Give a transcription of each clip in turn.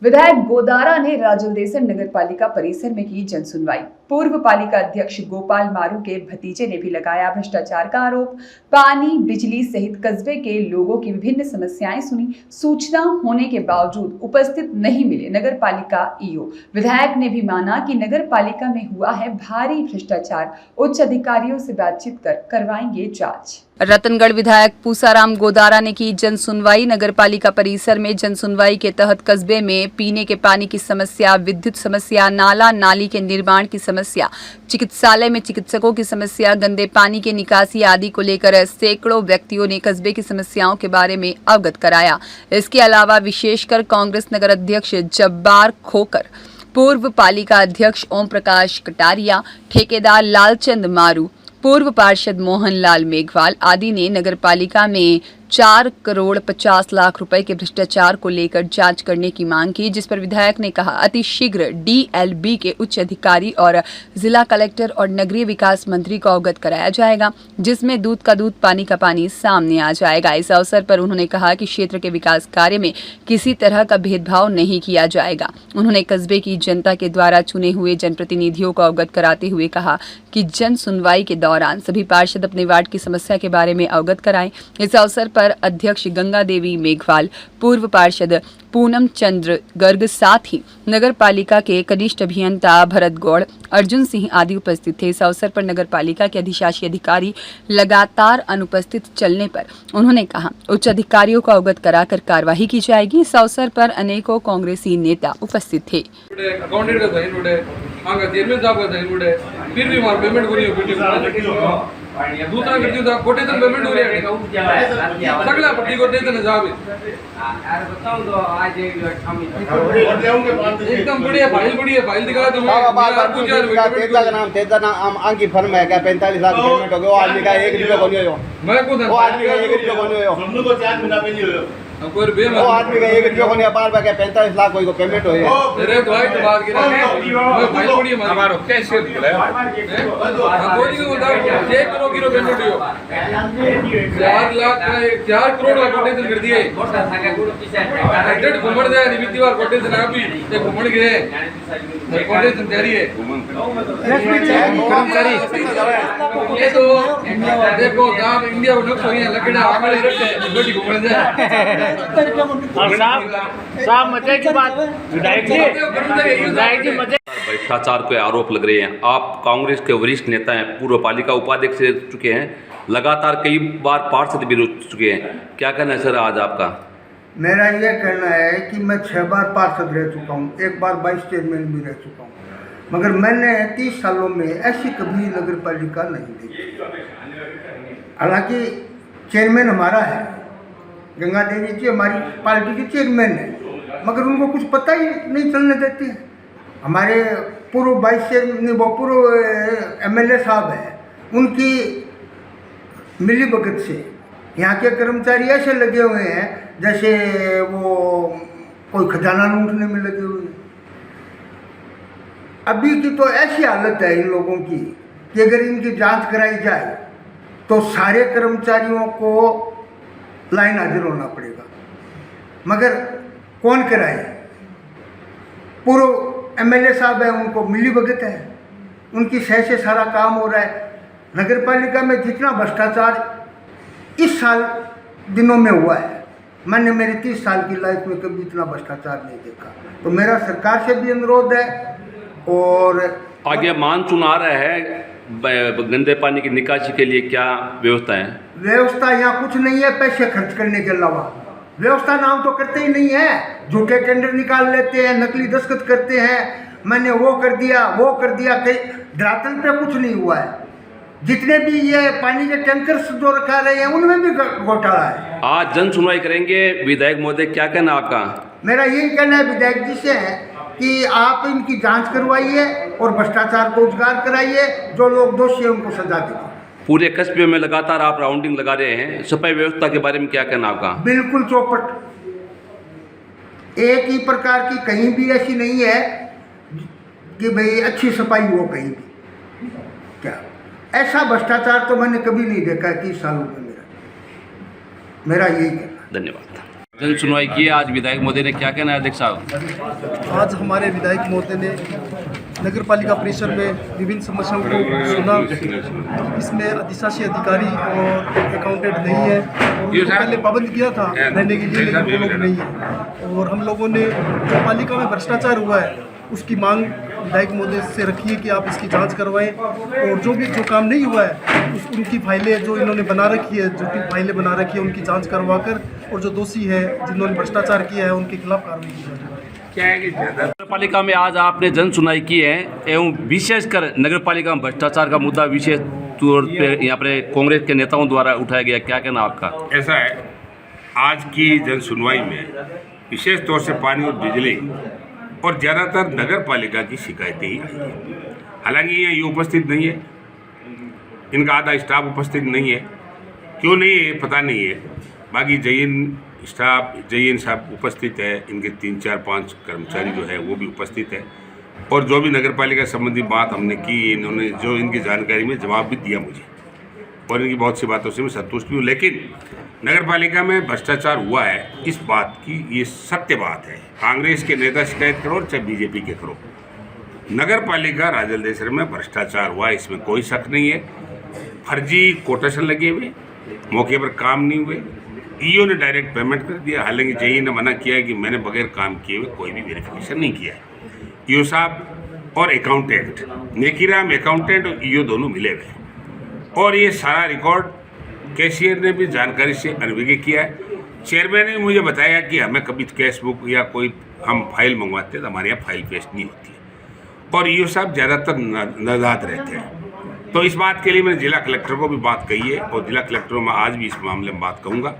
विधायक गोदारा ने राजलदेसन नगर पालिका परिसर में की जन सुनवाई। पूर्व पालिका अध्यक्ष गोपाल मारू के भतीजे ने भी लगाया भ्रष्टाचार का आरोप। पानी, बिजली सहित कस्बे के लोगों की विभिन्न समस्याएं सुनी। सूचना होने के बावजूद उपस्थित नहीं मिले नगर पालिका ईओ। विधायक ने भी माना कि नगर पालिका में हुआ है भारी भ्रष्टाचार। उच्च अधिकारियों से बातचीत कर करवाएंगे जांच। रतनगढ़ विधायक पूसाराम गोदारा ने की जन सुनवाई। नगर पालिका परिसर में जन सुनवाई के तहत कस्बे में पीने के पानी की समस्या, विद्युत समस्या, नाला नाली के निर्माण की समस्या, चिकित्सालय में चिकित्सकों की समस्या, गंदे पानी के निकासी आदि को लेकर सैकड़ों व्यक्तियों ने कस्बे की समस्याओं के बारे में अवगत कराया। इसके अलावा विशेषकर कांग्रेस नगर अध्यक्ष जब्बार खोकर, पूर्व पालिका अध्यक्ष ओम प्रकाश कटारिया, ठेकेदार लालचंद मारू, पूर्व पार्षद मोहनलाल मेघवाल आदि ने नगर पालिका में 4 करोड़ 50 लाख रुपए के भ्रष्टाचार को लेकर जांच करने की मांग की, जिस पर विधायक ने कहा अतिशीघ्र डीएलबी के उच्च अधिकारी और जिला कलेक्टर और नगरीय विकास मंत्री को अवगत कराया जाएगा, जिसमें दूध का दूध पानी का पानी सामने आ जाएगा। इस अवसर पर उन्होंने कहा कि क्षेत्र के विकास कार्य में किसी तरह का भेदभाव नहीं किया जाएगा। उन्होंने कस्बे की जनता के द्वारा चुने हुए जनप्रतिनिधियों को अवगत कराते हुए कहा कि जन सुनवाई के दौरान सभी पार्षद अपने वार्ड की समस्या के बारे में अवगत कराएं। इस अवसर पर अध्यक्ष गंगा देवी मेघवाल, पूर्व पार्षद पूनम चंद्र गर्ग, साथ ही नगर पालिका के कनिष्ठ अभियंता भरत गौड़, अर्जुन सिंह आदि उपस्थित थे। इस अवसर पर नगर पालिका के अधिशासी अधिकारी लगातार अनुपस्थित चलने पर उन्होंने कहा उच्च अधिकारियों को अवगत कराकर कार्रवाई की जाएगी। इस अवसर पर अनेकों कांग्रेसी नेता उपस्थित थे। दूसरा करती हूँ कोटेशन पेमेंट हो रही है सगला पट्टी कोटेशन जावे एकदम बढ़िया फाइल दिखा दो। तेजा का नाम अंकित फर्म है क्या 45 लाख पेमेंट हो गया। वो आदमी का 1 रुपया को नहीं हो। मैं खुद वो आदमी का 1 रुपया को नहीं हो। हम लोग को 4 महीना में नहीं हो। वो आदमी का 1 रुपया को नहीं बार बार 45 लाख कोई को पेमेंट हो है। अरे भाई तो बात कर रहे हैं मैं फाइल बढ़िया हमारा कैसे बोला कोई नहीं होता 1 करोड़ की पेमेंट हो 4 लाख 4 करोड़ का कोटेशन कर दिए एग्जैक्ट घुमड़ जाए निमित्त बार कोटेशन आप भी ये घुमड़ गए कोटेशन तैयारी है कर्मचारी ये तो देखो आप इंडिया में नक्शा है लकड़ा हमारे रखते बड़ी घुमड़ जाए। भ्रष्टाचार के आरोप लग रहे हैं। आप कांग्रेस के वरिष्ठ नेता हैं, पूर्व पालिका उपाध्यक्ष रह चुके हैं, लगातार कई बार पार्षद भी रह चुके हैं। क्या कहना है सर आज आपका? मेरा ये कहना है कि मैं 6 बार पार्षद रह चुका हूँ, 1 बार वाइस चेयरमैन भी रह चुका हूँ, मगर मैंने 30 सालों में ऐसी कभी नगर पालिका नहीं देखी। हालांकि चेयरमैन हमारा है, गंगा देवी जी हमारी पार्टी के चेयरमैन है, मगर उनको कुछ पता ही नहीं चलने देते। हमारे पूर्व वाइस चेयरमैन वो पूर्व एमएलए साहब हैं, उनकी मिली भगत से यहाँ के कर्मचारी ऐसे लगे हुए हैं जैसे वो कोई खजाना लूटने में लगे हुए हैं। अभी की तो ऐसी हालत है इन लोगों की कि अगर इनकी जांच कराई जाए तो सारे कर्मचारियों को लाइन हाजिर होना पड़ेगा, मगर कौन कराए? पूर्व एमएलए साहब है, उनको मिली भगत है, उनकी सह से सारा काम हो रहा है। नगर पालिका में जितना भ्रष्टाचार इस साल दिनों में हुआ है, मैंने मेरी 30 साल की लाइफ में कभी इतना भ्रष्टाचार नहीं देखा। तो मेरा सरकार से भी अनुरोध है। और आगे मानसून आ रहा है, गंदे पानी की निकासी के लिए क्या व्यवस्था है? व्यवस्था यहाँ कुछ नहीं है पैसे खर्च करने के अलावा। व्यवस्था नाम तो करते ही नहीं है, झूठे टेंडर निकाल लेते हैं, नकली दस्तखत करते हैं, मैंने वो कर दिया कहीं धरातल पे कुछ नहीं हुआ है। जितने भी ये पानी के टैंकर्स जो रखा रहे हैं उनमें भी घोटाला है। आज जन सुनवाई करेंगे विधायक महोदय, क्या कहना आपका? मेरा यही कहना है विधायक जी से है कि आप इनकी जांच करवाइए और भ्रष्टाचार को उजागर कराइए, जो लोग दोषी हैं उनको सजा दीजिए। पूरे कस्बे में लगातार आप राउंडिंग लगा रहे हैं, सफाई व्यवस्था के बारे में क्या कहना आपका? बिल्कुल चौपट, एक ही प्रकार की कहीं भी ऐसी नहीं है कि भाई अच्छी सफाई हो कहीं भी। क्या ऐसा भ्रष्टाचार तो मैंने कभी नहीं देखा है 30 सालों में। मेरा यही कहना। धन्यवाद। जन सुनवाई की है आज विधायक महोदय ने, क्या कहना है अध्यक्ष साहब? आज हमारे विधायक महोदय ने नगर पालिका परिसर में विभिन्न समस्याओं को सुना। इसमें अधिशासी अधिकारी और अकाउंटेंट नहीं है, और उनको पहले पाबंद किया था रहने के लिए, लेकिन वो लोग नहीं है। और हम लोगों ने जो पालिका में भ्रष्टाचार हुआ है उसकी मांग विधायक महोदय से रखी है कि आप इसकी जांच करवाएं, और जो काम नहीं हुआ है उनकी फाइलें जो इन्होंने बना रखी है, जो फाइलें बना रखी है उनकी जांच करवाकर, और जो दोषी है जिन्होंने भ्रष्टाचार किया है उनके खिलाफ कार्रवाई की जाए। क्या है कि नगर पालिका में आज आपने जन सुनवाई की है, एवं विशेषकर नगर पालिका में भ्रष्टाचार का मुद्दा विशेष तौर पर यहाँ पर कांग्रेस के नेताओं द्वारा उठाया गया, क्या कहना आपका? ऐसा है, आज की जन सुनवाई में विशेष तौर से पानी और बिजली और ज़्यादातर नगर पालिका की शिकायतें ही आई हैं। हालांकि ये उपस्थित नहीं है, इनका आधा स्टाफ उपस्थित नहीं है, क्यों नहीं है पता नहीं है। बाकी जयन साहब उपस्थित है, इनके 3, 4, 5 कर्मचारी जो है वो भी उपस्थित है, और जो भी नगर पालिका संबंधी बात हमने की, इन्होंने जो इनकी जानकारी में जवाब भी दिया मुझे, और इनकी बहुत सी बातों से मैं संतुष्ट भी हूँ। लेकिन नगर पालिका में भ्रष्टाचार हुआ है, इस बात की ये सत्य बात है। कांग्रेस के नेता शिकायत करो चाहे बीजेपी के करो, नगर पालिका राजलदेसर में भ्रष्टाचार हुआ, इसमें कोई शक नहीं है। फर्जी कोटेशन लगे हुए, मौके पर काम नहीं हुए, ईओ ने डायरेक्ट पेमेंट कर दिया। हालांकि जेई ने मना किया है कि मैंने बगैर काम किए हुए कोई भी वेरिफिकेशन नहीं किया है। ईओ साहब और अकाउंटेंट, नेकीराम अकाउंटेंट और ईओ दोनों मिले हुए, और ये सारा रिकॉर्ड कैशियर ने भी जानकारी से अनभिज्ञ किया है। चेयरमैन ने मुझे बताया कि हमें कभी कैश बुक या कोई हम फाइल मंगवाते हैं तो हमारे यहाँ फाइल पेस्ट नहीं होती है, और ईओ साहब ज़्यादातर नादाद रहते हैं। तो इस बात के लिए मैंने जिला कलेक्टर को भी बात कही है, और जिला कलेक्टर में आज भी इस मामले में बात कहूँगा,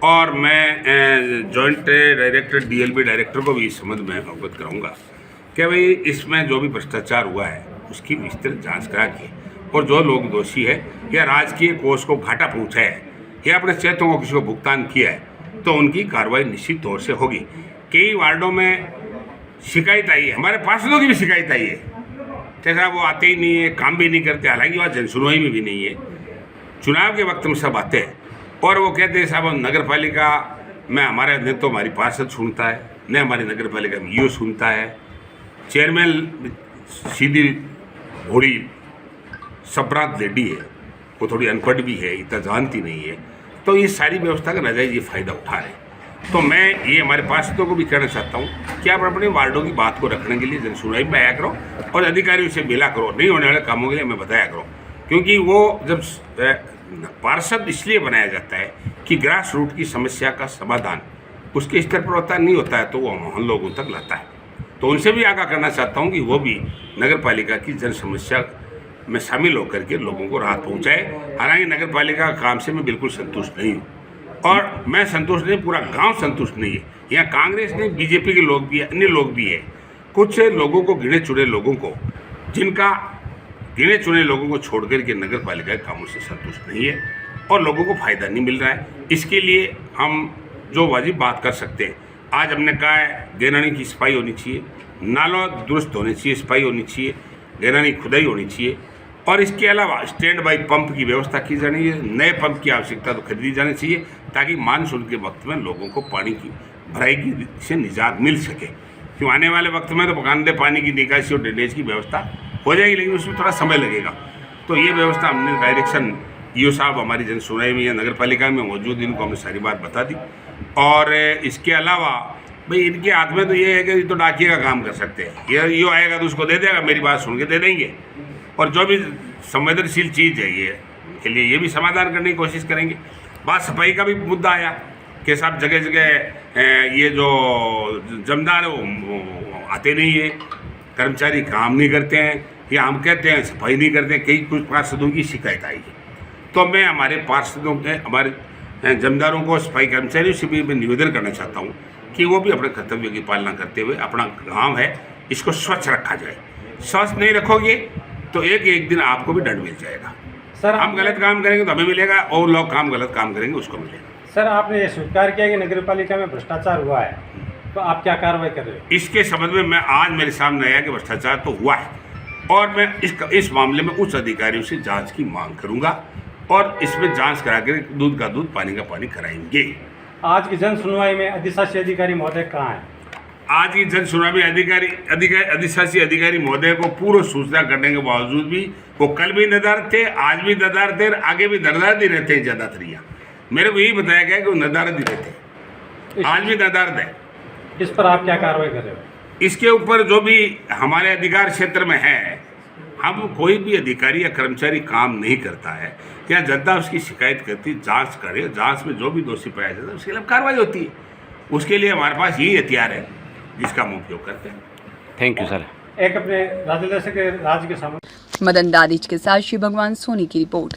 और मैं जॉइंट डायरेक्टर डीएलबी डायरेक्टर को भी इस संबंध में अवगत कराऊँगा कि भाई इसमें जो भी भ्रष्टाचार हुआ है उसकी विस्तृत जाँच करा के, और जो लोग दोषी है या राजकीय कोष को घाटा पहुँचा है या अपने क्षेत्रों को किसी को भुगतान किया है तो उनकी कार्रवाई निश्चित तौर से होगी। कई वार्डों में शिकायत आई है, हमारे पार्षदों की भी शिकायत आई है, जैसा वो आते ही नहीं है, काम भी नहीं करते। हालांकि वहाँ जनसुनवाई में भी नहीं है, चुनाव के वक्त में सब आते हैं, और वो कहते हैं साहब नगर पालिका में हमारे न तो हमारी पार्षद सुनता है, न हमारी नगर पालिका में ईओ सुनता है, चेयरमैन सीधी घोड़ी सप्रांत लेडी है, वो थोड़ी अनपढ़ भी है, इतना जानती नहीं है, तो ये सारी व्यवस्था का नाजायज ये फ़ायदा उठा रहे हैं। तो मैं ये हमारे पार्षदों को भी कहना चाहता हूँ कि आप अपने वार्डों की बात को रखने के लिए जनसुनवाई में आया करो, और अधिकारियों से मिला करो, नहीं होने वाले कामों के लिए हमें बताया करो। क्योंकि वो जब पार्षद इसलिए बनाया जाता है कि ग्रास रूट की समस्या का समाधान उसके स्तर पर होता नहीं होता है, तो वो हम लोगों तक लाता है। तो उनसे भी आगाह करना चाहता हूँ कि वो भी नगर पालिका की जन समस्या में शामिल होकर के लोगों को राहत पहुँचाए। हालांकि नगर पालिका का काम से मैं बिल्कुल संतुष्ट नहीं हूँ, और मैं संतुष्ट नहीं, पूरा गांव संतुष्ट नहीं है। यहाँ कांग्रेस नहीं, बीजेपी के लोग भी है, अन्य लोग भी है, कुछ लोगों को, गिने चुने लोगों को, जिनका गिने चुने लोगों को छोड़ कर के नगर पालिका के कामों से संतुष्ट नहीं है, और लोगों को फ़ायदा नहीं मिल रहा है। इसके लिए हम जो वाजिब बात कर सकते हैं, आज हमने कहा है गैरानी की सफाई होनी चाहिए, नालों दुरुस्त होने चाहिए, सफाई होनी चाहिए, गैरानी खुदाई होनी चाहिए, और इसके अलावा स्टैंड बाई पंप की व्यवस्था की जानी है। नए पंप की आवश्यकता तो खरीदी जानी चाहिए, ताकि मानसून के वक्त में लोगों को पानी की भराई की से निजात मिल सके। क्यों आने वाले वक्त में तो बकायदे पानी की निकासी और ड्रेनेज की व्यवस्था हो जाएगी, लेकिन उसमें थोड़ा समय लगेगा। तो ये व्यवस्था हमने डायरेक्शन ईओ साहब हमारी जन सुनवाई में या नगर पालिका में मौजूद, इनको हमने सारी बात बता दी। और इसके अलावा भाई इनके हाथ में तो ये है कि ये तो डाकिए का काम कर सकते हैं, ये ईओ आएगा तो उसको दे देगा, मेरी बात सुन के दे देंगे, और जो भी संवेदनशील चीज़ है ये के लिए ये भी समाधान करने की कोशिश करेंगे। बात सफाई का भी मुद्दा आया कि साहब जगह जगह ये जो जमदार है वो आते नहीं है, कर्मचारी काम नहीं करते हैं, या हम कहते हैं सफाई नहीं करते हैं। कई कुछ पार्षदों की शिकायत आई है, तो मैं हमारे पार्षदों के, हमारे जमदारों को, सफाई कर्मचारियों से भी मैं निवेदन करना चाहता हूँ कि वो भी अपने कर्तव्य की पालना करते हुए अपना गाँव है इसको स्वच्छ रखा जाए। स्वच्छ नहीं रखोगे तो एक दिन आपको भी दंड मिल जाएगा। सर हम गलत काम करेंगे तो हमें मिलेगा, और लोग गलत काम करेंगे उसको मिलेगा। सर आपने ये स्वीकार किया कि नगर पालिका में भ्रष्टाचार हुआ है, तो आप क्या कार्रवाई कर रहे हो? इसके संबंध में मैं आज मेरे सामने आया कि भ्रष्टाचार तो हुआ है, और मैं इस मामले में उच्च अधिकारियों से जांच की मांग करूंगा, और इसमें जांच करा कर दूध का दूध पानी का पानी कराएंगे। आज की जन सुनवाई में अधिशासी अधिकारी महोदय कहाँ हैं? आज की जन सुनवाई में अधिशासी अधिकारी महोदय को पूर्व सूचना करने के बावजूद भी वो कल भी नदारद थे, आज भी नदारद थे, आगे भी नदारद ही रहते हैं ज़्यादातर यहाँ। मेरे को यही बताया गया कि वो नदारद ही रहते हैं, आज भी नदारद है। इस पर आप क्या कार्रवाई कर रहे हो? इसके ऊपर जो भी हमारे अधिकार क्षेत्र में है, हम कोई भी अधिकारी या कर्मचारी काम नहीं करता है, या जनता उसकी शिकायत करती, जांच करे, जांच में जो भी दोषी पाया जाता है उसके लिए कार्रवाई होती है। उसके लिए हमारे पास यही हथियार है जिसका हम उपयोग करते हैं। Thank you sir. एक अपने राज्य के सामने मदन दादिच के साथ शिव भगवान सोनी की रिपोर्ट।